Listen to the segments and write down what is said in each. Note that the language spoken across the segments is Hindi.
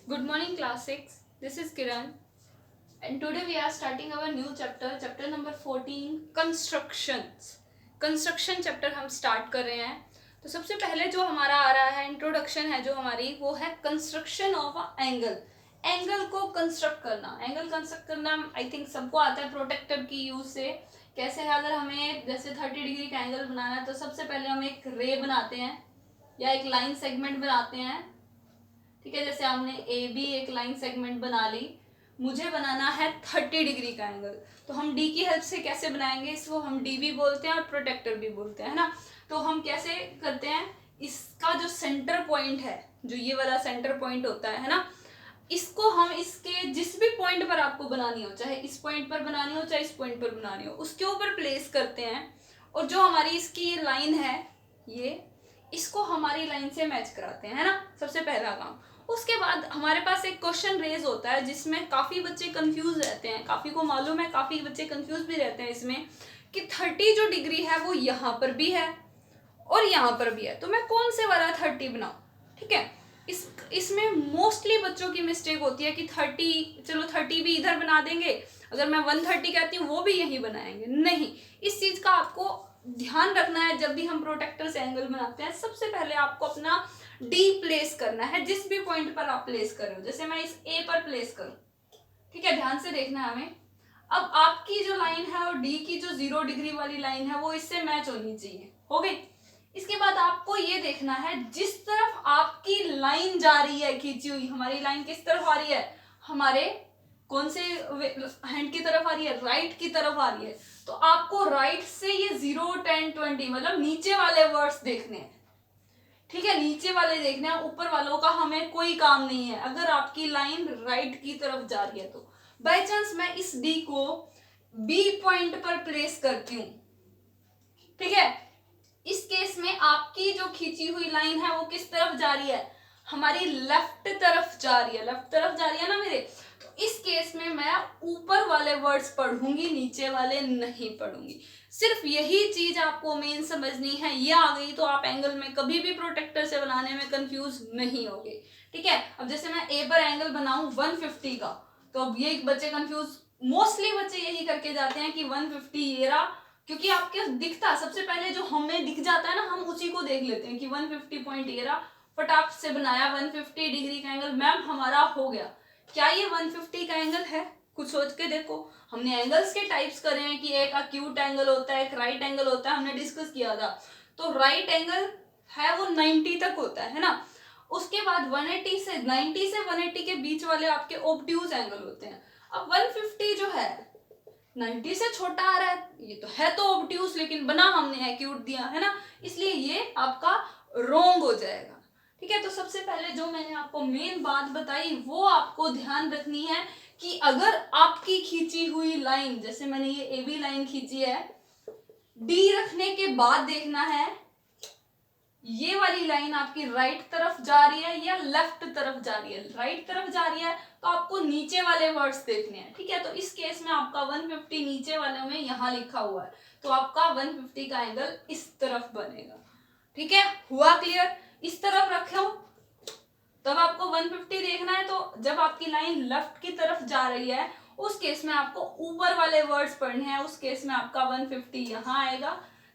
Good morning, class 6. This is Kiran, and today we are starting our new chapter number 14, constructions. Construction chapter हम स्टार्ट कर रहे हैं. तो सबसे पहले जो हमारा आ रहा है इंट्रोडक्शन है जो हमारी, वो है construction of a angle. Angle को कंस्ट्रक्ट करना. एंगल कंस्ट्रक्ट करना आई थिंक सबको आता है प्रोटेक्टर की यूज से. कैसे है, अगर हमें जैसे 30 डिग्री का एंगल बनाना है तो सबसे पहले हम एक रे बनाते हैं या एक लाइन सेगमेंट बनाते हैं. ठीक है, जैसे हमने ए बी एक लाइन सेगमेंट बना ली. मुझे बनाना है 30 डिग्री का एंगल, तो हम डी की हेल्प से कैसे बनाएंगे, इसको हम डी भी बोलते हैं और प्रोटेक्टर भी बोलते हैं, है ना. तो हम कैसे करते हैं, इसका जो सेंटर पॉइंट है, जो ये वाला सेंटर पॉइंट होता है ना, इसको हम इसके जिस भी पॉइंट पर आपको बनानी हो, चाहे इस पॉइंट पर बनानी हो चाहे इस पॉइंट पर बनानी हो, उसके ऊपर प्लेस करते हैं. और जो हमारी इसकी ये लाइन है, ये इसको हमारी लाइन से मैच कराते हैं, है ना. सबसे पहला काम. उसके बाद हमारे पास एक क्वेश्चन रेज होता है जिसमें काफ़ी बच्चे कंफ्यूज रहते हैं. काफ़ी को मालूम है, काफ़ी बच्चे कंफ्यूज भी रहते हैं इसमें कि 30 जो डिग्री है वो यहाँ पर भी है और यहाँ पर भी है, तो मैं कौन से वाला 30 बनाऊँ. ठीक है, इसमें मोस्टली बच्चों की मिस्टेक होती है कि 30, चलो 30 भी इधर बना देंगे, अगर मैं 130 कहती हूँ वो भी यहीं बनाएंगे. नहीं, इस चीज़ का आपको ध्यान रखना है. जब भी हम प्रोटेक्टर से एंगल बनाते हैं, सबसे पहले आपको अपना डी प्लेस करना है जिस भी पॉइंट पर आप प्लेस कर रहे हो. जैसे मैं इस ए पर प्लेस करूं, ठीक है, ध्यान से देखना है हमें. अब आपकी जो लाइन है और डी की जो 0 डिग्री वाली लाइन है वो इससे मैच होनी चाहिए. हो गई. इसके बाद आपको ये देखना है जिस तरफ आपकी लाइन जा रही है खींची हुई, हमारी लाइन किस तरफ आ रही है, हमारे कौन से हैंड की तरफ आ रही है, राइट की तरफ आ रही है. तो आपको राइट से ये 0, 10, 20 मतलब नीचे वाले वर्ड्स देखने हैं. ठीक है, नीचे वाले देखने हैं, ऊपर वालों का हमें कोई काम नहीं है. अगर आपकी लाइन राइट की तरफ जा रही है तो बाय चांस मैं इस डी को बी पॉइंट पर प्लेस करती हूँ. ठीक है, इस केस में आपकी जो खींची हुई लाइन है वो किस तरफ जा रही है, हमारी लेफ्ट तरफ जा रही है. लेफ्ट तरफ जा रही है ना मेरे. तो इस केस में मैं ऊपर वाले वर्ड्स पढ़ूंगी, नीचे वाले नहीं पढ़ूंगी. सिर्फ यही चीज आपको मेन समझनी है. ये आ गई तो आप एंगल में कभी भी प्रोटेक्टर से बनाने में कंफ्यूज नहीं होगे. ठीक है, अब जैसे मैं ए पर एंगल बनाऊं 150 का, तो अब ये बच्चे कंफ्यूज, मोस्टली बच्चे यही करके जाते हैं कि 150 ये रहा, क्योंकि आपके दिखता सबसे पहले जो हमें दिख जाता है ना, हम उसी को देख लेते हैं कि 150 पॉइंट ये रहा, फटाक से बनाया 150 डिग्री का एंगल, मैम हमारा हो गया. क्या ये 150 का एंगल है? कुछ सोच के देखो. हमने एंगल्स के टाइप्स करे हैं कि एक अक्यूट एंगल होता है, एक राइट एंगल होता है, हमने डिस्कस किया था. तो राइट एंगल है वो 90 तक होता है ना. उसके बाद 180 से 90 से 180 के बीच वाले आपके ऑब्ट्यूज एंगल होते हैं. अब 150 जो है 90 से छोटा आ रहा है, ये तो है तो ऑब्ट्यूज, लेकिन बना हमने एक्यूट दिया है ना, इसलिए ये आपका रोंग हो जाएगा. ठीक है, तो सबसे पहले जो मैंने आपको मेन बात बताई वो आपको ध्यान रखनी है कि अगर आपकी खींची हुई लाइन, जैसे मैंने ये ए बी लाइन खींची है, डी रखने के बाद देखना है ये वाली लाइन आपकी राइट तरफ जा रही है या लेफ्ट तरफ जा रही है. राइट तरफ जा रही है तो आपको नीचे वाले वर्ड्स देखने हैं. ठीक है, तो इस केस में आपका 150 नीचे वाले में यहां लिखा हुआ है, तो आपका 150 का एंगल इस तरफ बनेगा. ठीक है, हुआ क्लियर. इस तरफ रखो तब आपको 150 देखना है, तो जब आपकी लाइन लेफ्ट की तरफ जा रही है उस केस में आपको ऊपर वाले वर्ड्स पढ़ने हैं. उस केस में आपका 150 यहाँ आएगा,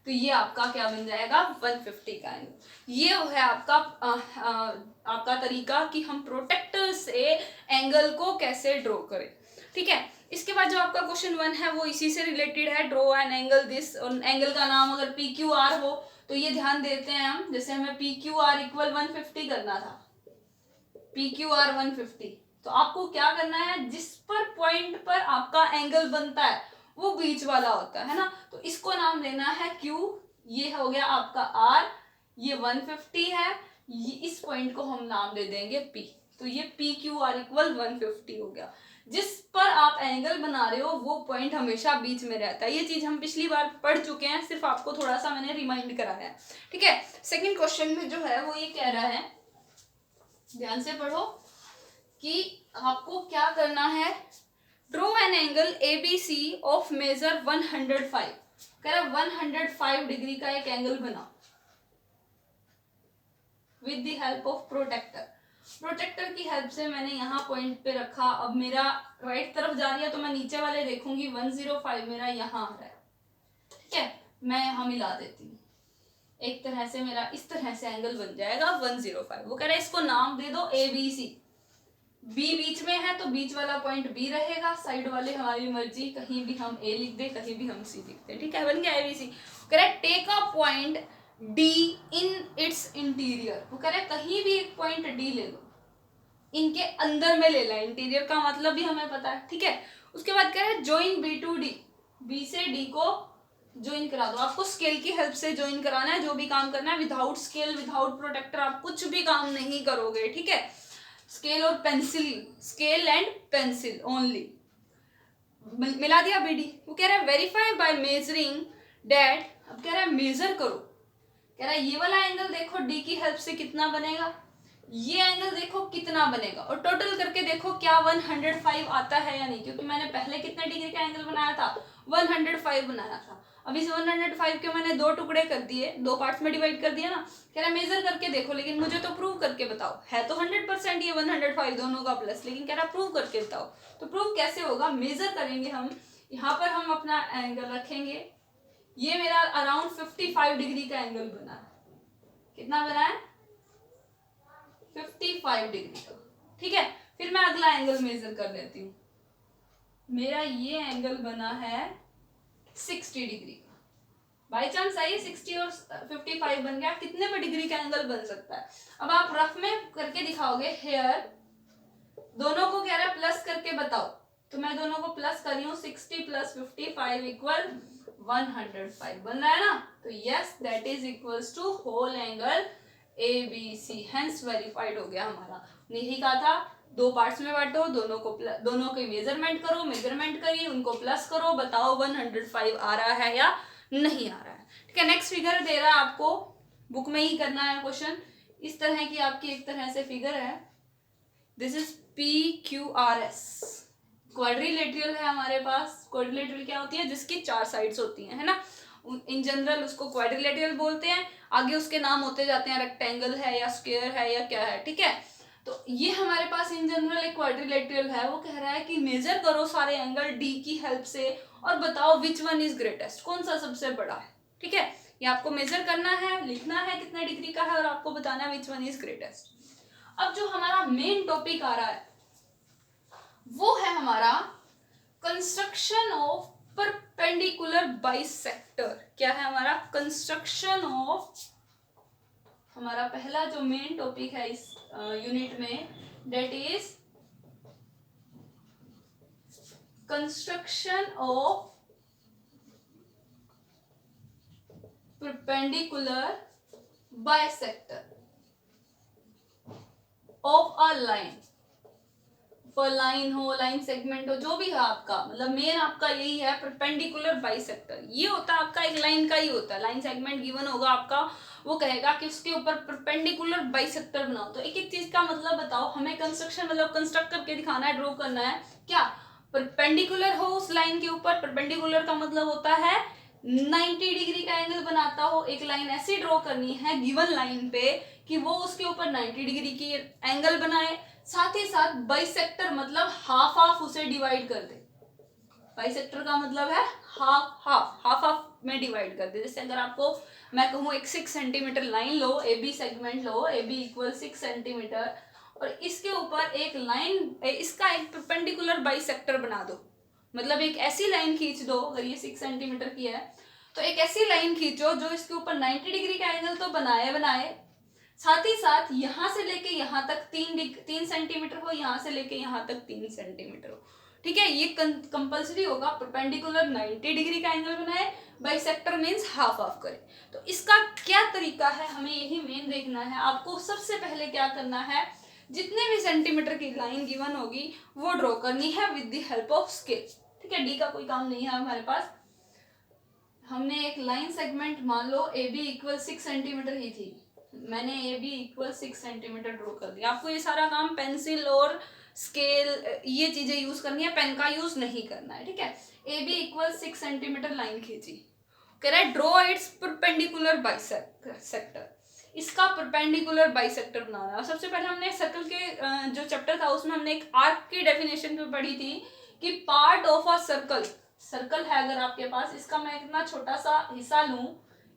तो ये आपका क्या बन जाएगा, 150 का एंगल. ये है आपका तरीका कि हम प्रोटेक्टर से एंगल को कैसे ड्रॉ करें. ठीक है, इसके बाद जो आपका क्वेश्चन 1 है वो इसी से रिलेटेड है. Draw an angle this, angle का नाम अगर पी क्यू आर हो तो ये ध्यान देते हैं हम. जैसे हमें पी क्यू आर इक्वल 150 करना था, पी क्यू आर 150, तो आपको क्या करना है, जिस पर पॉइंट पर आपका एंगल बनता है वो बीच वाला होता है ना, तो इसको नाम देना है Q. ये हो गया आपका R, ये 150 है, ये इस पॉइंट को हम नाम दे देंगे P. तो ये पी क्यू आर इक्वल 150 हो गया. जिस पर आप एंगल बना रहे हो वो पॉइंट हमेशा बीच में रहता है. ये चीज हम पिछली बार पढ़ चुके हैं, सिर्फ आपको थोड़ा सा मैंने रिमाइंड कराया है. ठीक है, सेकंड क्वेश्चन में जो है वो ये कह रहा है, ध्यान से पढ़ो कि आपको क्या करना है. Draw an angle ABC of measure 105. कह रहा 105 डिग्री का एक एंगल बना with the help of protractor. Protractor की हेल्प से मैंने यहाँ पॉइंट पे रखा, अब मेरा राइट तरफ जा रही है तो मैं नीचे वाले देखूंगी 105 मेरा यहाँ आ रहा है, ठीक है। मैं यहाँ मिला देती हूँ, एक तरह से मेरा इस तरह से एंगल बन जाएगा 105। वो कह रहा है इसको नाम दे दो ABC, B बीच में है तो बीच वाला पॉइंट B रहेगा, साइड वाले हमारी मर्जी, कहीं भी हम A लिख दे कहीं भी हम C लिख दे, ठीक है, बन गया ABC। कह रहा है take a point D in its interior, वो कह रहा है कहीं भी एक पॉइंट D ले लो, इनके अंदर में ले ला, इंटीरियर का मतलब भी हमें पता है, ठीक है। उसके बाद कह रहा है join B to D, B से D को ज्वाइन करा दो। आपको स्केल की हेल्प से ज्वाइन कराना है, जो भी काम करना है, विदाउट स्केल विदाउट प्रोटेक्टर आप कुछ भी काम नहीं करोगे, ठीक है। स्केल और pencil, scale and pencil only. मिला दिया BD। वो कह रहा है वेरीफाई बाय मेजरिंग डैट, अब कह रहा है मेजर करो, कह रहा है ये वाला एंगल देखो D की हेल्प से कितना बनेगा, ये एंगल देखो कितना बनेगा, और टोटल करके देखो क्या 105 आता है या नहीं, क्योंकि मैंने पहले कितने डिग्री का एंगल बनाया था, 105 बनाया था। अब इस 105 के मैंने दो टुकड़े कर दिए, दो पार्ट्स में डिवाइड कर दिया ना। कह रहा है मेजर करके देखो, लेकिन मुझे तो प्रूव करके बताओ, है तो 100% ये 105 दोनों का प्लस, लेकिन कह रहा प्रूव करके बताओ। तो प्रूव कैसे होगा, मेजर करेंगे हम, यहाँ पर हम अपना एंगल रखेंगे, ये मेरा अराउंड 55 डिग्री का एंगल बना है, कितना बना है 55 डिग्री का, ठीक है। फिर मैं अगला एंगल मेजर कर लेती हूँ, मेरा ये एंगल बना है 60 डिग्री का, बाई चांस आइए 60 और 55 बन गया, कितने पे डिग्री का एंगल बन सकता है। अब आप रफ में करके दिखाओगे, हेयर दोनों को कह रहा है प्लस करके बताओ, तो मैं दोनों को प्लस कर रही हूँ, 60 प्लस 55 इक्वल 105 बन रहा है ना, तो yes that is equals to whole angle ABC, hence verified हो गया हमारा। नहीं कहा था दो पार्ट्स में बांटो, दोनों के मेजरमेंट करो, मेजरमेंट करिए, उनको प्लस करो, बताओ 105 आ रहा है या नहीं आ रहा है, ठीक है। नेक्स्ट फिगर दे रहा है आपको, बुक में ही करना है क्वेश्चन, इस तरह की आपकी एक तरह से फिगर है, दिस इज PQRS, क्वाड्रिलेटरल है हमारे पास। क्वाड्रिलेटरल क्या होती है, जिसकी 4 साइड्स होती हैं, है ना, इन जनरल उसको क्वाड्रिलेटरल बोलते हैं, आगे उसके नाम होते जाते हैं, रेक्टेंगल है या स्क्वायर है या क्या है, ठीक है। तो ये हमारे पास इन जनरल एक क्वाड्रिलेटरल है। वो कह रहा है कि मेजर करो सारे एंगल D की हेल्प से और बताओ विच वन इज ग्रेटेस्ट, कौन सा सबसे बड़ा है, ठीक है। ये आपको मेजर करना है, लिखना है कितने डिग्री का है और आपको बताना है विच वन इज ग्रेटेस्ट। अब जो हमारा मेन टॉपिक आ रहा है वो है हमारा कंस्ट्रक्शन ऑफ परपेंडिकुलर बाइसेक्टर। क्या है हमारा कंस्ट्रक्शन ऑफ, हमारा पहला जो मेन टॉपिक है इस यूनिट में, that is construction of perpendicular bisector of a line, line हो, लाइन सेगमेंट हो, जो भी है आपका, मतलब मेन आपका यही है परपेंडिकुलर बाइसेक्टर। ये होता है आपका एक लाइन का ही होता है, लाइन सेगमेंट गिवन होगा आपका, वो कहेगा कि उसके ऊपर परपेंडिकुलर बाइसेक्टर बनाओ। तो एक एक चीज का मतलब बताओ हमें, कंस्ट्रक्शन मतलब कंस्ट्रक्ट करके दिखाना है, ड्रॉ करना है, क्या परपेंडिकुलर हो उस लाइन के ऊपर। परपेंडिकुलर का मतलब होता है 90 डिग्री का एंगल बनाता हो, एक लाइन ऐसी ड्रॉ करनी है गिवन लाइन पे कि वो उसके ऊपर 90 डिग्री की एंगल बनाए, साथ ही साथ बाइसेक्टर मतलब हाफ हाफ उसे डिवाइड कर दे। बाइसेक्टर का मतलब है हाफ हाफ, हाफ हाफ में डिवाइड कर दे। जैसे अगर आपको मैं कहूँ एक 6 सेंटीमीटर लाइन लो, AB सेगमेंट लो, AB इक्वल 6 सेंटीमीटर, और इसके ऊपर एक लाइन, इसका एक परपेंडिकुलर बाइसेक्टर बना दो, मतलब एक ऐसी लाइन खींच दो, अगर ये 6 सेंटीमीटर की है तो एक ऐसी लाइन खींचो जो इसके ऊपर 90 डिग्री का एंगल तो बनाए, साथ ही साथ यहाँ से लेके यहाँ तक 3 सेंटीमीटर हो, यहाँ से लेके यहाँ तक 3 सेंटीमीटर हो, ठीक है। ये कंपल्सरी होगा, परपेंडिकुलर 90 डिग्री का एंगल बनाए, बाइसेक्टर मींस हाफ हाफ करे। तो इसका क्या तरीका है, हमें यही मेन देखना है। आपको सबसे पहले क्या करना है, जितने भी सेंटीमीटर की लाइन गिवन होगी वो ड्रॉ करनी है with the help of scale, ठीक है। D का कोई काम नहीं है हमारे पास। हमने एक लाइन सेगमेंट मान लो AB इक्वल 6 सेंटीमीटर ही थी, मैंने AB इक्वल 6 सेंटीमीटर ड्रॉ कर दिया। आपको ये सारा काम पेंसिल और स्केल ये चीजें यूज करनी है, पेन का यूज नहीं करना है, ठीक है। AB इक्वल 6 सेंटीमीटर लाइन खींची, कह रहा है ड्रॉ इट्स परपेंडिकुलर बाइसेक्टर। इसका परपेंडिकुलर बाइसेक्टर बनाना है। और सबसे पहले हमने सर्कल के जो चैप्टर था उसमें हमने एक आर्क की डेफिनेशन भी पढ़ी थी कि पार्ट ऑफ अ सर्कल है अगर आपके पास, इसका मैं इतना छोटा सा हिस्सा लूं,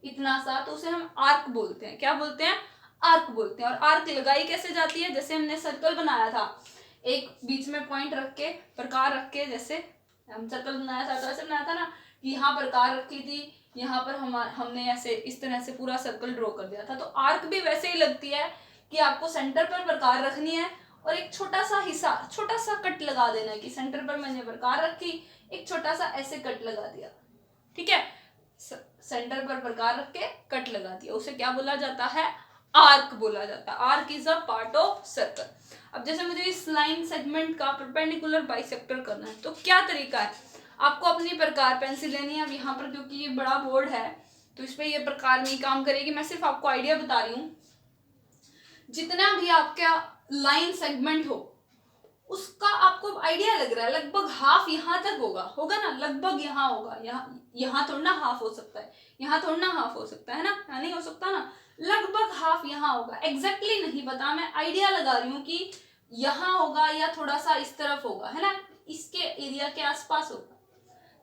इतना सा, तो उसे हम आर्क बोलते हैं। क्या बोलते हैं? आर्क बोलते हैं। और आर्क लगाई कैसे जाती है? जैसे हमने सर्कल बनाया था, एक बीच में पॉइंट रख के, प्रकार रख के, जैसे हम सर्कल बनाया था तो ऐसे बनाया था ना कि यहाँ प्रकार रखी थी, यहाँ पर हमने ऐसे इस तरह से पूरा सर्कल ड्रॉ कर दिया था। तो आर्क भी वैसे ही लगती है कि आपको सेंटर पर प्रकार रखनी है और एक छोटा सा हिस्सा, छोटा सा कट लगा देना है कि सेंटर पर मैंने प्रकार रखी, एक छोटा सा ऐसे कट लगा दिया, ठीक है, सेंटर पर प्रकार रख के कट लगा दिया, उसे क्या बोला जाता है? आर्क बोला जाता है। Arc is a part of circle. अब जैसे मुझे इस लाइन सेगमेंट का परपेंडिकुलर बाइसेक्टर करना है तो क्या तरीका है? आपको अपनी प्रकार पेंसिल लेनी है। अब यहाँ पर क्योंकि ये बड़ा बोर्ड है तो इस पे ये प्रकार नहीं काम करेगी, मैं सिर्फ आपको आइडिया बता रही हूँ। जितना भी आपका लाइन सेगमेंट हो उसका आपको आइडिया लग रहा है लगभग हाफ यहाँ तक होगा ना, लगभग यहाँ होगा, यहाँ थोड़ा ना हाफ हो सकता है, यहाँ थोड़ा ना हाफ हो सकता है ना, नहीं हो सकता ना, लगभग हाफ यहाँ होगा। एग्जैक्टली नहीं पता, मैं आइडिया लगा रही हूँ कि यहाँ होगा या थोड़ा सा इस तरफ होगा, है ना, इसके एरिया के आसपास होगा,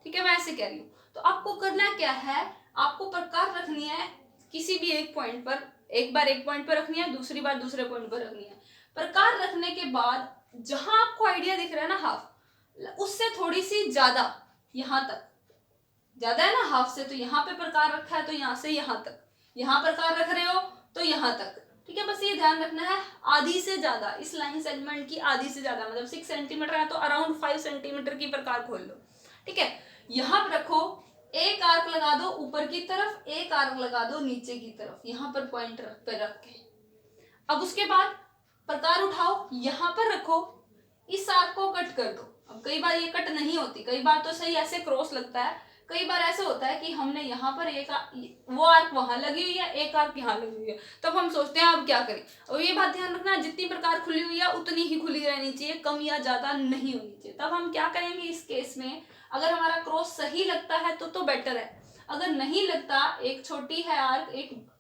ठीक है, मैं ऐसे कह रही हूँ। तो आपको करना क्या है? आपको प्रकार रखनी है किसी भी एक पॉइंट पर, एक बार एक पॉइंट पर रखनी है, दूसरी बार दूसरे पॉइंट पर रखनी है। प्रकार रखने के बाद जहां आपको आइडिया दिख रहा है ना हाफ, उससे थोड़ी सी ज्यादा, यहां तक ज्यादा है ना हाफ से, तो यहाँ पे प्रकार रखा है तो यहाँ से यहाँ तक, यहाँ प्रकार रख रहे हो तो यहाँ तक, ठीक है। बस ये ध्यान रखना है आधी से ज्यादा, इस लाइन सेगमेंट की आधी से ज्यादा, मतलब 6 सेंटीमीटर है तो अराउंड 5 सेंटीमीटर की प्रकार खोल लो, ठीक है। यहाँ पर रखो, एक आर्क लगा दो ऊपर की तरफ, एक आर्क लगा दो नीचे की तरफ, यहाँ पर पॉइंट पे रख के। अब उसके बाद प्रकार उठाओ, यहाँ पर रखो, इस आर्क को कट कर दो। अब कई बार ये कट नहीं होती, कई बार तो सही ऐसे क्रॉस लगता है, कई बार ऐसा होता है कि हमने यहाँ पर एक वो आर्क वहां लगी हुई है, एक आर्क यहाँ लगी हुई है, तब हम सोचते हैं अब क्या करें। और ये बात ध्यान रखना, जितनी प्रकार खुली हुई है उतनी ही खुली रहनी चाहिए, कम या ज्यादा नहीं होनी चाहिए। तब हम क्या करेंगे इस केस में, अगर हमारा क्रॉस सही लगता है तो बेटर है, अगर नहीं लगता, एक छोटी है आर्क,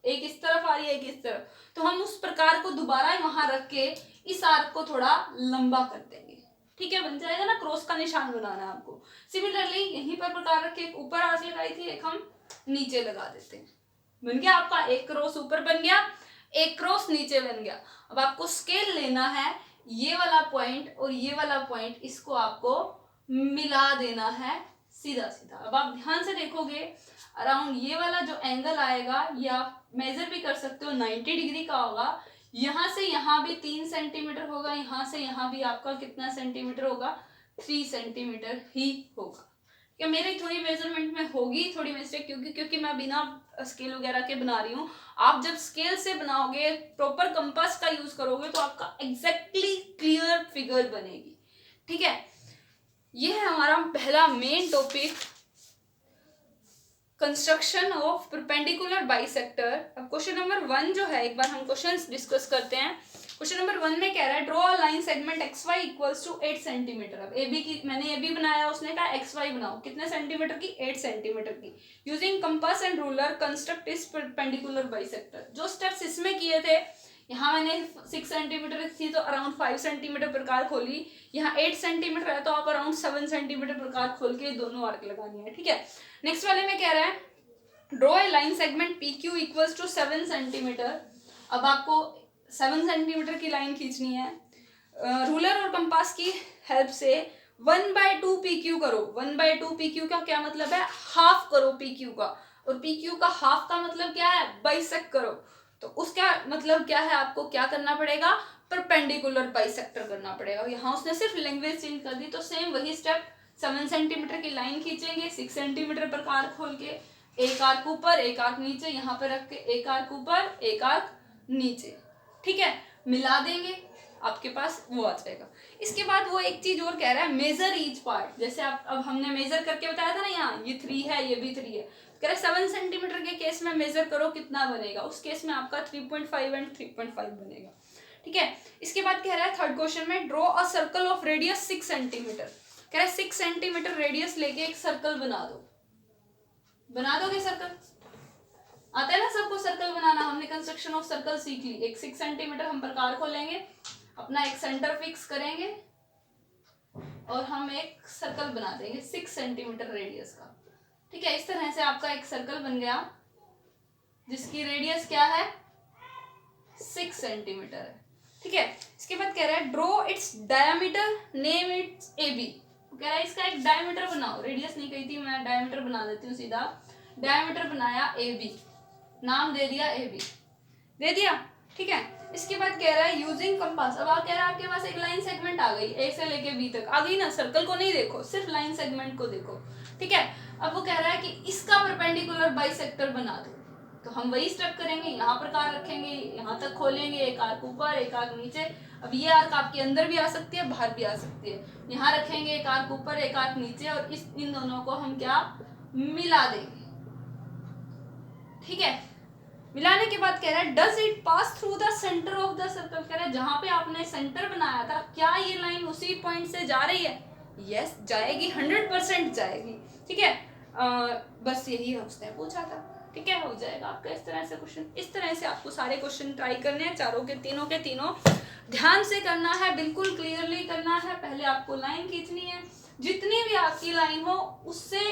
एक इस तरफ आ रही है, एक इस तरफ, तो हम उस प्रकार को दोबारा वहां रख के इस आर्क को थोड़ा लंबा कर देंगे, ठीक है, बन जाएगा ना, क्रॉस का निशान बनाना है आपको। सिमिलरली यहीं पर प्रकार रख के एक ऊपर आर्क लगाई थी, एक हम नीचे लगा देते हैं, बन गया आपका एक क्रॉस ऊपर बन गया, एक क्रॉस नीचे बन गया। अब आपको स्केल लेना है, ये वाला पॉइंट और ये वाला पॉइंट, इसको आपको मिला देना है सीधा सीधा। अब आप ध्यान से देखोगे, अराउंड ये वाला जो एंगल आएगा, ये आप मेजर भी कर सकते हो, 90 डिग्री का होगा। यहाँ से यहाँ भी 3 सेंटीमीटर होगा, यहाँ से यहाँ भी आपका कितना सेंटीमीटर होगा? 3 सेंटीमीटर ही होगा। क्या मेरी थोड़ी मेजरमेंट में होगी थोड़ी मिस्टेक, क्योंकि मैं बिना स्केल वगैरह के बना रही हूँ। आप जब स्केल से बनाओगे, प्रॉपर कंपास का यूज करोगे, तो आपका एग्जैक्टली क्लियर फिगर बनेगी, ठीक है। ये है हमारा पहला main topic, construction of perpendicular bisector. अब क्वेश्चन नंबर 1 जो है, एक बार हम क्वेश्चंस डिस्कस करते हैं। क्वेश्चन नंबर 1 में कह रहा है, draw a line segment X Y equals to 8 centimetre. अब ए बी की, मैंने ए बी बनाया, उसने कहा एक्स वाई बनाओ, कितने सेंटीमीटर की? 8 सेंटीमीटर की। Using compass and ruler construct इस परपेंडिकुलर बाइसेक्टर। जो स्टेप्स इसमें किए थे, यहाँ मैंने 6 सेंटीमीटर थी तो अराउंड 5 सेंटीमीटर प्रकार खोली, यहाँ 8 सेंटीमीटर है तो आप अराउंड 7 सेंटीमीटर प्रकार खोल के दोनों आर्क लगानी है, ठीक है। नेक्स्ट वाले में कह रहा है, draw a line segment P Q equals to 7 centimetre. अब आपको 7 सेंटीमीटर की लाइन खींचनी है। रूलर और कंपास की हेल्प से 1/2 पी क्यू करो। 1/2 पी क्यू का क्या मतलब है? हाफ करो पी क्यू का, और पी क्यू का हाफ का मतलब क्या है? बाइसेक्ट करो। तो उसका मतलब क्या है? आपको क्या करना पड़ेगा? परपेंडिकुलर बाइसेक्टर करना पड़ेगा। यहाँ उसने सिर्फ लैंग्वेज चेंज कर दी, तो सेम वही स्टेप, 7 सेंटीमीटर की लाइन खींचेंगे, 6 सेंटीमीटर पर आर्क खोल के, एक आर्क ऊपर एक आर्क नीचे, यहाँ पे रख के एक आर्क ऊपर एक आर्क नीचे, ठीक है, मिला देंगे, आपके पास वो आ जाएगा। इसके बाद वो एक चीज और कह रहा है, मेजर ईच पार्ट। जैसे आप, अब हमने मेजर करके बताया था ना, यहाँ ये 3 है, ये भी 3 है, कह रहे 7 सेंटीमीटर के केस में मेजर करो कितना बनेगा। उस केस में आपका 3.5 एंड 3.5 बनेगा, ठीक है। इसके बाद कह रहा है थर्ड क्वेश्चन में, draw a circle of radius 6 centimetre. कह रहा है 6 सेंटीमीटर रेडियस लेके एक सर्कल बना दो। बना दोगे सर्कल? आता है ना सबको सर्कल बनाना, हमने कंस्ट्रक्शन ऑफ सर्कल सीख ली। एक 6 सेंटीमीटर हम प्रकार को लेंगे, अपना एक सेंटर फिक्स करेंगे और हम एक सर्कल बना देंगे 6 सेंटीमीटर रेडियस का। ठीक है, इस तरह से आपका एक सर्कल बन गया जिसकी रेडियस क्या है 6 सेंटीमीटर है। ठीक है, इसके बाद कह रहा है draw its diameter, name it's AB। कह रहा है इसका एक डायमीटर बनाओ, रेडियस नहीं कही थी, मैं डायमीटर बना देती हूँ सीधा। डायमीटर बनाया AB, नाम दे दिया AB, दे दिया। ठीक है, इसके बाद कह रहा है यूजिंग कंपास। अब कह रहा है आपके पास एक लाइन सेगमेंट आ गई, A से लेके B तक आ गई ना, सर्कल को नहीं देखो, सिर्फ लाइन सेगमेंट को देखो। ठीक है, अब वो कह रहा है कि इसका परपेंडिकुलर बाइसेक्टर बना दो। तो हम वही स्टेप करेंगे, यहाँ प्रकार रखेंगे, यहाँ तक खोलेंगे, एक आर्क ऊपर एक आर्क नीचे। अब ये आर्क आपके अंदर भी आ सकती है, बाहर भी आ सकती है। यहाँ रखेंगे एक आर्क ऊपर एक आर्क नीचे, और इन दोनों को हम क्या मिला देंगे। ठीक है, मिलाने के बाद कह रहा है does it pass through the centre of the circle. कह रहा है जहां पे आपने सेंटर बनाया था, क्या ये लाइन उसी पॉइंट से जा रही है? यस, जाएगी, 100% जाएगी। ठीक है, बस यही उसने पूछा था। ठीक है, हो जाएगा आपका इस तरह से क्वेश्चन। इस तरह से आपको सारे क्वेश्चन ट्राई करने हैं, चारों के तीनों ध्यान से करना है, बिल्कुल क्लियरली करना है। पहले आपको लाइन खींचनी है, जितनी भी आपकी लाइन हो उससे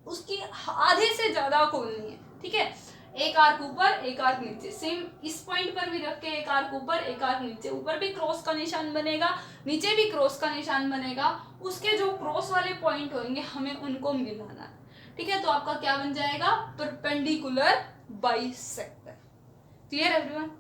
उसकी आधे से ज्यादा खोलनी है। ठीक है, एक आर्क ऊपर एक आर्क नीचे, सेम इस पॉइंट पर भी रख के एक आर्क ऊपर एक आर्क नीचे, ऊपर भी क्रॉस का निशान बनेगा, नीचे भी क्रॉस का निशान बनेगा। उसके जो क्रॉस वाले पॉइंट होंगे हमें उनको मिलाना है। ठीक है, तो आपका क्या बन जाएगा परपेंडिकुलर बाइसेक्टर। Clear everyone?